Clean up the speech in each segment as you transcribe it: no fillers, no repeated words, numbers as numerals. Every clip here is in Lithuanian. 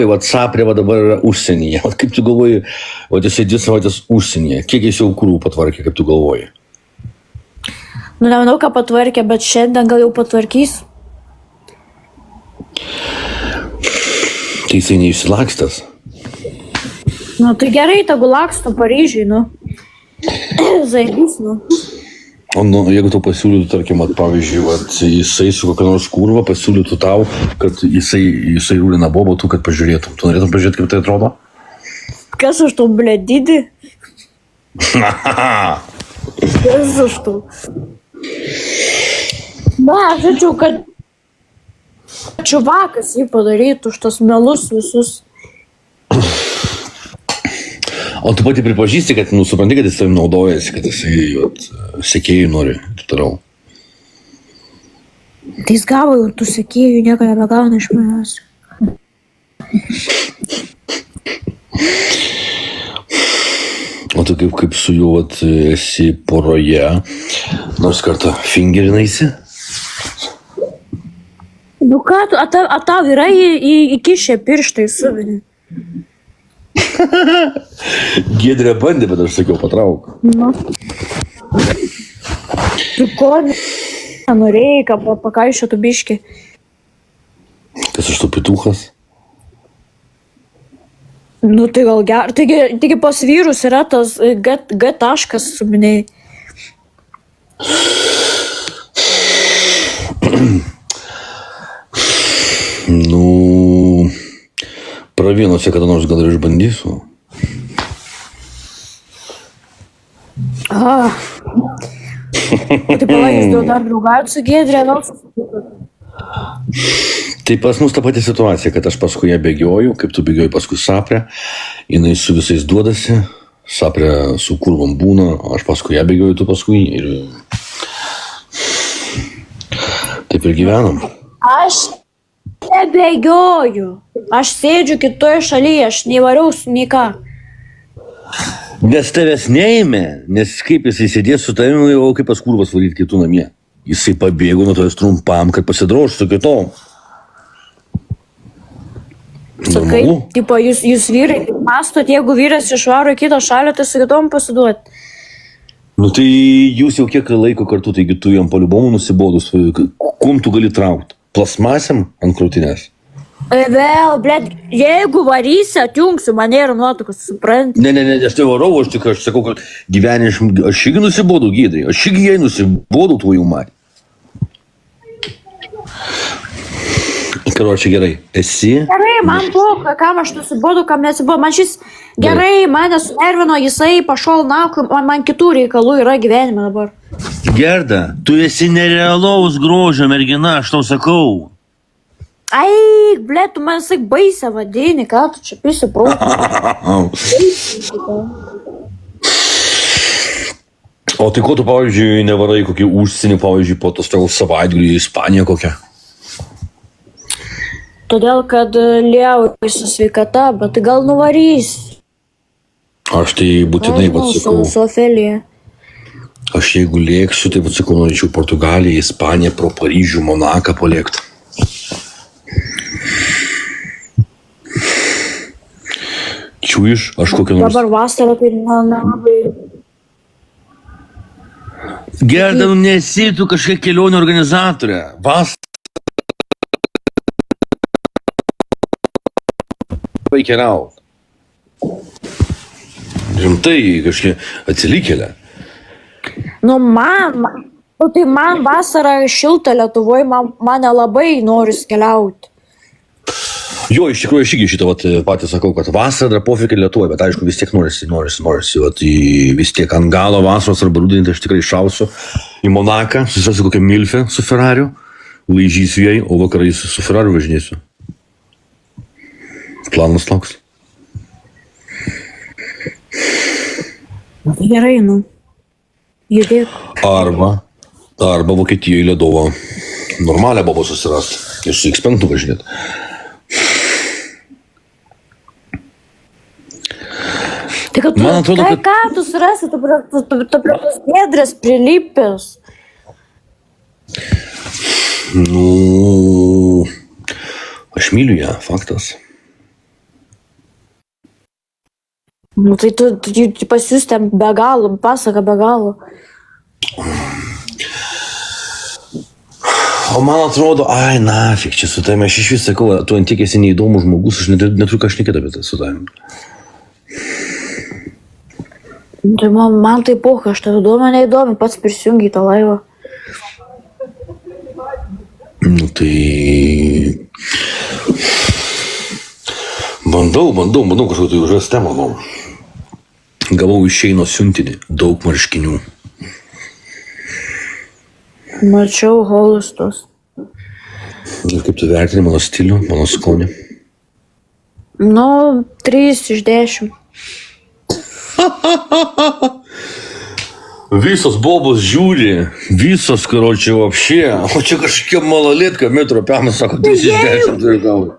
vat Saprė va dabar yra užsienyje. Vat kaip tu galvoji, vat jisai 2 savaitės užsienyje. Kiek jis jau krūvų patvarkė, kaip tu galvoji? Nu, nemanau, ką patvarkė, bet šiandien gal jau patvarkys. Tai jisai neišsilakstęs. Nu, tai gerai, tegu laksto Paryžiui, nu. Zaibys, nu. O nu, jeigu tu pasiūlytų, tarkim, pavyzdžiui, vat, jisai su kokia nors kurva pasiūlytų tau, kad jisai rūlina bobotų, kad pažiūrėtum. Tu norėtum pažiūrėti, kaip tai atrodo? Kas už to, ble, didį? Kas už to? Na, žodžiu, kad čuvakas jį padarytų už tos melus visus. O tu pati pripažįsti, kad, nu, supranti, kad jis savim naudojasi, kad jisai sekėjų nori, tu toliau. Tai jis gavo jau tų sekėjų, nieko nebegauna iš manęs. O tu kaip su juo esi poroje, nors kartą fingerinaisi? Nu ką, tau yra įkišę pirštai suvinį. Giedrė bandė, bet aš sakiau, patrauk. Nu. Tu ko nenorėjai, ką pakaišėtų biškį? Kas iš to pituchas? Nu tai gal gerai. Taigi pas vyrus yra tas G taškas suminėjai. Nu, pravienuose kada nors gal ir išbandysiu. Aha. Tai pala, jūs dar draugavot su Giedrė, vėl susitikot. Tai pas mus ta pati situacija, kad aš paskui ją bėgioju, kaip tu bėgioji paskui Saprę, jinai su visais duodasi, Saprė su kurvom būna, aš paskui ją bėgioju, tu paskui ir taip ir gyvenam. Aš nebėgioju. Aš sėdžiu kitoje šalyje, aš nevariau su nei ką. Nes tavęs neėmė, nes kaip jisai sėdės su tavimi, o kaip pas kurvas varyti kitų namie. Jisai pabėgo nuo tavęs trumpam, kad pasidroš su kitom. Sakai, tipo, jūs vyrai mastot, jeigu vyras išvaro į kitą šalį, tai su kitom pasiduot. Nu tai jūs jau kiek laiko kartu, taigi tu jam paliubomų nusibodus, kum tu gali traukti? Plasmasėm ant krūtinės? Vėl, blėt, jeigu varysi, atjungsiu mane ir nuotokus, supranti. Ne, aš tai varau, aš sakau, kad gyvenime aš irgi nusibodau, Giedrai, aš irgi jai nusibodau tvojų matį. Karočią, gerai, esi? Gerai, man bloga, kam aš nusibodau, kam nesibodau. Man šis gerai, mane sunervino, jisai pašol nakui, man kitų reikalų yra gyvenime dabar. Gerda, tu esi nerealaus grožio mergina, aš tau sakau. Ai, ble, tu man sakai baisę vadini, ką tu čia pisi prūkų. O tai ko tu, pavyzdžiui, nevarai kokį užsienį, pavyzdžiui, po tos tavo savaitgalį į Ispaniją kokią? Todėl, kad liaujasi sveikata, bet tai gal nuvarys. Aš tai būtinai atsakau. Su Ofelija. Aš jeigu lėksiu, tai atsakau, norėčiau Portugaliją, Ispaniją, pro Paryžių, Monaką palėkti. Čiūjiš, aš kokią nors... Dabar vasarą tai nelabai... Gerda, nu nesi tu kažkiek kelionių organizatorė. Vasarą keliaut. Rimtai kažkiek atsilikėlė. Nu tai man vasarą šilta Lietuvoje, man nelabai noris keliauti. Jo, iš tikrųjų, aš irgi šitą patį sakau, kad vasarą dar pofik ir Lietuvoje, bet aišku, vis tiek norisi. Vis tiek ant galo vasaros arba rudenį, tai aš tikrai šausiu į Monaką, susirasiu kokią Milfę su Ferrariu, laižysiu jai, o vakarais su Ferrariu važinėsiu. Planas toks. Tai gerai, nu. Judėk. Arba Vokietijoje Ledovą normalią bobą susirasti ir su X5 važinėti. Tai kad tu, atrodo, ką tu surasi, tu prie tos Giedrės prilipęs. Nu, aš myliu ją, faktas. Nu, tai tu pas jūs ten be galo, pasaka be galo. O man atrodo, ai, nafik, čia su tavimi, aš iš vis sakau, tu ant tiek esi neįdomus žmogus, aš neturiu ką šnekėti apie tai su tavimi. Tai man tai poka, aš tave įdomu, neįdomu, pats prisijungi į tą laivą. Nu tai... Bandau kažkokį tai užvės temą. Gavau iš Šeino siuntinį, daug marškinių. Mačiau holistos. Ir kaip tu vertini mano stilių, mano skonį? Nu, 3 iš 10. Visos bobos žiūri, visos, karočią, vapšė, o čia kažkokia malalėtka, metro piamas, sako, 3 iš 10 turi gauti.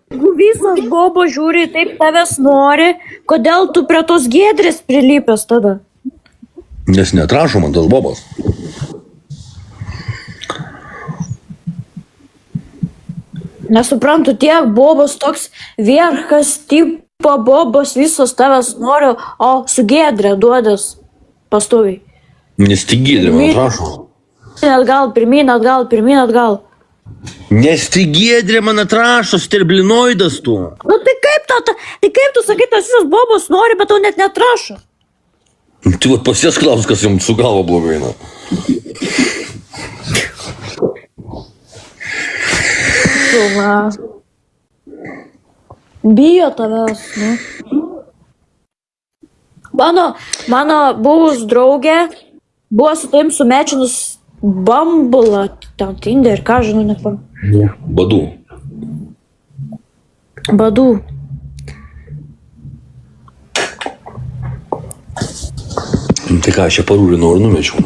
Visos bobo žiūri, taip tavęs nori, kodėl tu prie tos Giedrės prilipęs tada? Nes neatrašo man tas bobas. Nesuprantu, tiek bobos toks vierkas tipo bobos visos tavęs nori, o su Giedrė duodas pastoviai. Nes tik Giedrė man atrašo. Pirmyn, atgal. Nes tik Giedrė man atrašo, sterblinoidas tu. Nu tai kaip tu sakai, tas visos bobos nori, bet tau net neatrašo. Tai vat pasies klaus, kas jums su galva blogai eina. Bijo tavęs, nu. Mano buvus draugė buvo su taim sumečinus Bumble, ten Tinder, ką žinau, nepam. Badų. Tai ką, aš čia parūrinau ir numečiau.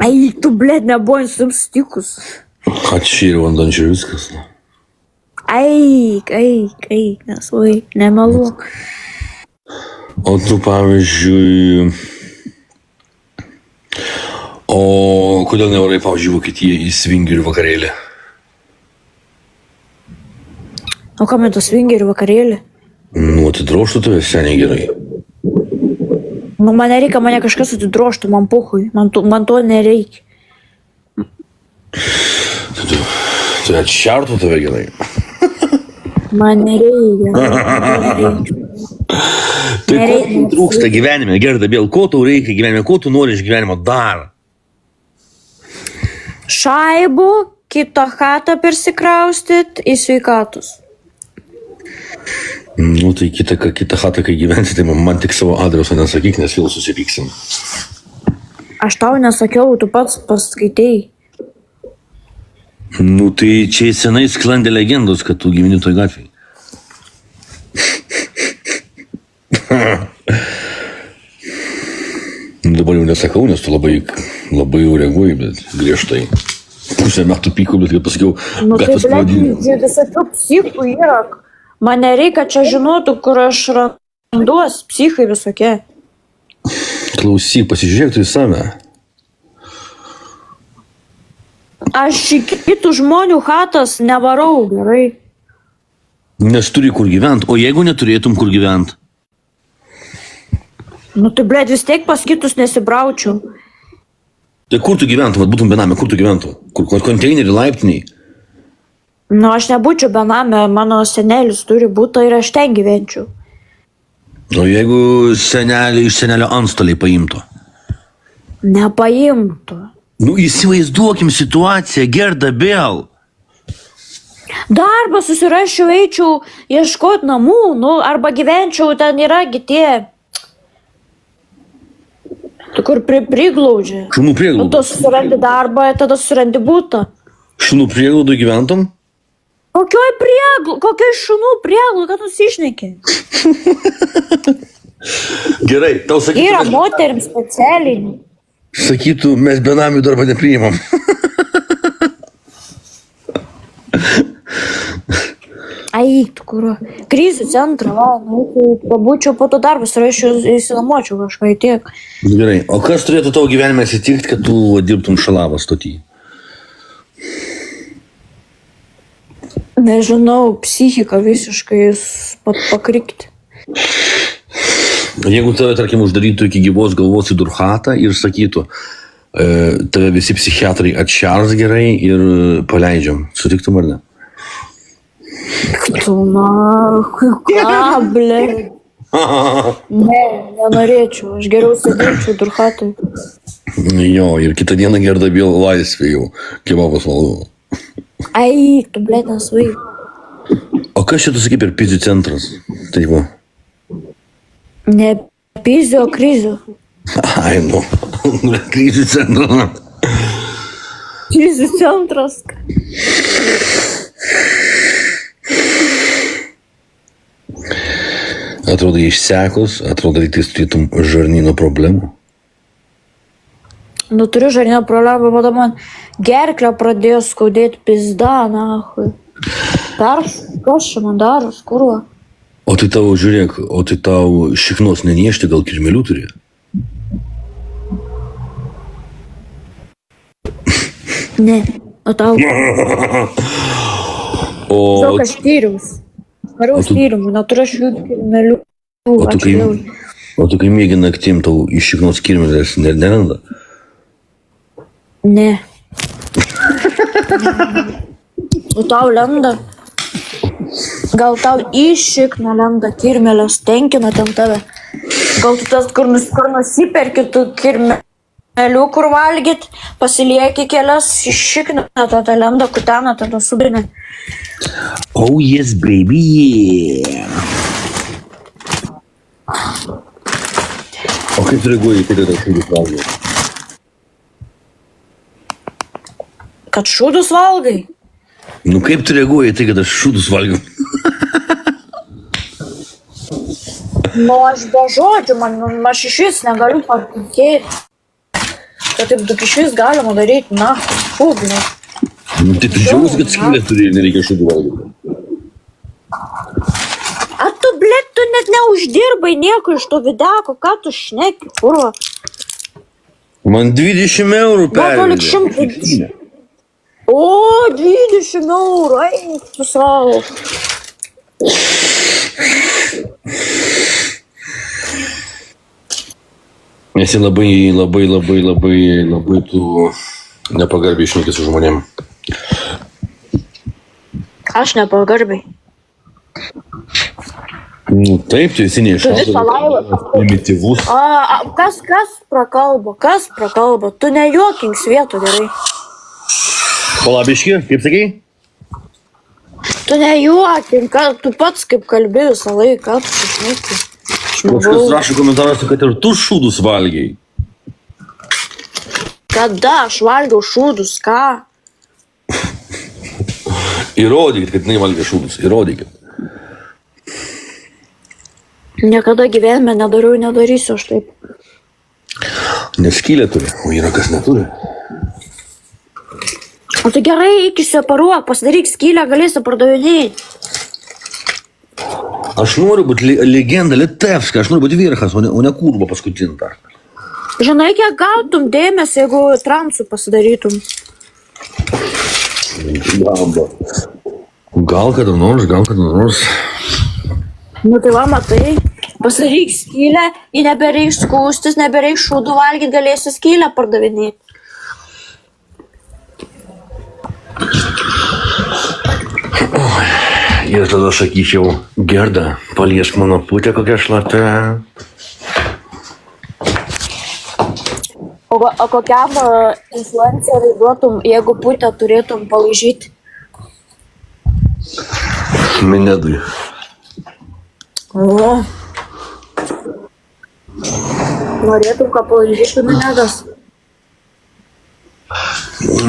Ai, tu, blėt, nebuvo su jums stikus. Atšyri vandančių ir viskas. Ai, nesvai, nemeluok. O tu, pavyzdžiui... O kodėl nevarai, pavyzdžiui, Vokietiją į swingerių vakarėlį? O kam man to swingerių vakarėlį? Nu, atidroštų tave seniai gerai. Nu, man nereikia, mane kažkas atidroštų, man pohui, man to nereikia. Tai atšertų tave gerai. Man nereikia. Tai ko tau trūksta gyvenime, Gerda Biel, ko tau reikia gyvenime, ko tu nori iš gyvenimo dar? Šaibų, kitą chatą persikraustyt į sveikatus. Nu, tai kitą chatą, kai gyvensi, tai man tik savo adreso nesakyk, nes vėl susipyksim. Aš tau nesakiau, tu pats paskaitėjai. Nu, tai čia senai sklandė legendos, kad tu gyveni toj gatvėj. Dabar jau nesakau, nes tu labai jau reaguoji, bet griežtai. Pusę metų pykau, bet kaip pasakiau, gatvės pavadinimu. Nu, tai, visokių psichų yra. Man nereikia čia žinotų, kur aš randuos, psichai visokie. Klausyk, pasižiūrėk tu į save. Aš į kitų žmonių chatas nevarau, gerai. Nes turi kur gyvent, o jeigu neturėtum kur gyvent? Nu tai, blėt, vis tiek pas kitus nesibraučiau. Tai kur tu gyventum, vat būtum benamė, kur tu gyventum? Kur konteinerį, laiptiniai? Nu, aš nebūčiau benamė, mano senelis turi būtą ir aš ten gyvenčiau. O jeigu senelį iš senelio antstoliai paimtų? Nepaimtų. Nu, įsivaizduokim situaciją, Gerda Biel. Darbą susiraščiau, eičiau ieškoti namų, nu, arba gyvenčiau, ten yra tie, kur priglaudžia. Šunų prieglauda. Nu, tu susirandi darbą, tada susirandi būtą. Šunų prieglauda gyventum? Kokioj šunų prieglauda, kad nusišneki? Gerai, tau sakytų... Yra moterim specialiai. Sakytų, mes benamių darbą nepriimam. Ai, tu kur. Krizių centrą, va, nu, tai pabūčiau po to darbus ir aš įsilamočiau kažką į tiek. Gerai, o kas turėtų tavo gyvenime atsitikti, kad tu dirbtum šalavą stotį? Nežinau, psichika visiškai pakrikti. Jeigu tave, tarkim, uždarytų iki gyvos galvos į durhatą ir sakytų, tave visi psichiatrai atšers gerai ir paleidžiam, sutiktum ar ne? Tu nahui, ką, ble? Ne, nenorėčiau, aš geriau sėdėčiau durhatui. Jo, ir kitą dieną gerda vėl laisvė jau, kebabas valgo. Ai, tu, ble, nesvai. O kas čia tu sakai per pizzių centras? Tai va. Ne pizio, o krizių. Ai, nu, kryžių centras. Krizių centras. Atrodo išsekus, atrodo lyg turėtum žarnyno problemų. Nu, turiu žarnyno problemą, bet man gerklę pradėjo skaudėti pizda, nahui. Dar, kas čia man daros, kurva? O tai tau, žiūrėk, o tai tau šiknos neniešti, gal kirmelių turi? Ne, o tau? Žinok, aš tyriaus. Variau tyrimų, neturiu aš jų kirmelių. O tu kai mėgi naktim, tau iš šiknos kirmelės neranda? Ne. O tau lenda? Gal tau iš šikno lenda kirmelės, tenkina ten tave? Gal tu tas, kur nusiperki tų kirmelių, kur valgyt, pasilieki kelias iš šikno, tada lenda kutena, tada subrinė. Oh yes, baby, yeah. O kaip tu reaguoji, kai tada šūdus valgai? Kad šūdus valgai? Nu kaip tu reaguoji, tai kad aš šūdus valgiau? Nu, aš be žodžių, aš iš vis negaliu patikėti. Kad taip daug iš vis galima daryti, na, šūdų. Tai tu džiaugiasi, kad skylę turi ir nereikia šūdų valgyti. A tu, blėt, tu net neuždirbai nieko iš to videko, ką tu šneki, kurva? Man 20 eurų Palik pervedė. O, 20 eurų, eik tu savo. Esi labai tu nepagarbiai šneki su žmonėm. Aš nepagarbiai. Nu taip, tu esi neišautas, visą laivą. primityvus. Kas prakalba? Tu nejuokink svieto gerai. Palabiški, kaip sakai? Tu nejuokink, tu pats kaip kalbi visą laiką, tu šneki. Kažkas rašo komentaruose, kad ir tu šūdus valgiai. Kada aš valgiau šūdus, ką? Įrodykit, kad jinai valgia šūdus, įrodykit. Niekada gyvenime nedariau, nedarysiu aš taip. Nes skylę turi, o yra kas neturi. O tai gerai, eik išsiparuok, pasidaryk skylę, galėsi pardavinėti. Aš noriu būti legenda, Litevska, aš noriu būti virchas, o ne kurva paskutinta. Žinai, kiek gautum dėmesį, jeigu transų pasidarytum. Gal kada nors. Nu tai va, matai, pasidaryk skylę, jį nebereiks skūstis, nebereiks šūdų valgyti, galėsi skylę pardavinėti. Ir tada sakyčiau, Gerda, paliesk mano putę kokią šlapę. O kokiam influenceriui duotum, jeigu putę turėtum palaižyti? Minedui. O. Norėtum, kad palaižytų Minedas?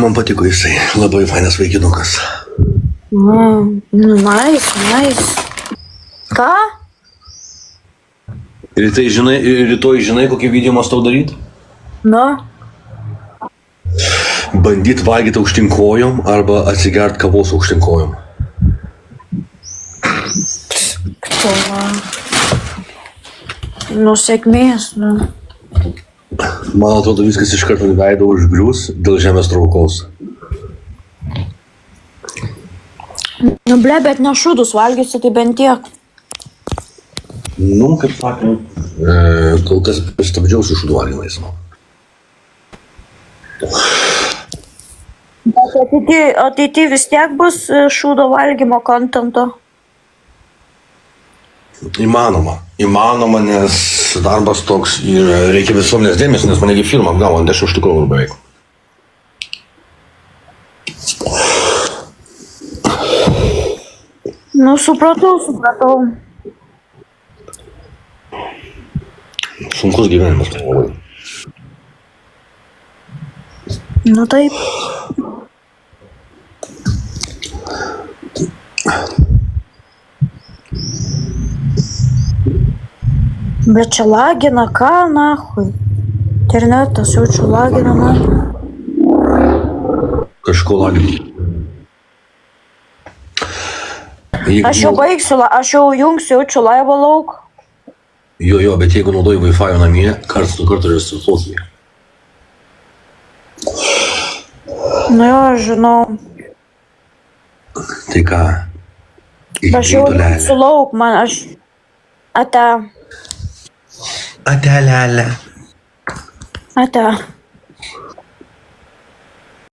Man patiko jisai, labai fainas vaikinukas. Nice. Ką? Rytoj žinai, kokį video mąstau daryti? Na? Bandyt valgyti aukštinkojom arba atsigert kavos aukštinkojom. Nu, sėkmės, nu. Man atrodo, viskas iš karto veido užgrius dėl žemės traukos. Nu, ble, bet ne šūdus valgysi, tai bent tiek. Nu, kaip sakant, kol kas pristabdžiausi šūdų valgymais. Bet ateity vis tiek bus šūdo valgymo kontento. Įmanoma, nes darbas toks ir reikia visuomenės dėmesio, nes manegi firma apgavo 10 eurų beveik. Nu, supratau. Sunkus gyvenimas labai. Nu taip. Bet čia lagina, ką nahui? Internetas jau čia lagina, na. Kažko lagina. Aš jau baigsiu, aš jau jungsiu, jaučiu laivą lauk. Jo, bet jeigu naudoji Wi-Fi namie, karts nuo karto resursoti. Nu jo, žinau. Tai ką? Aš jau jungsiu lauk, man aš... Ate. Ate, lele. Ate.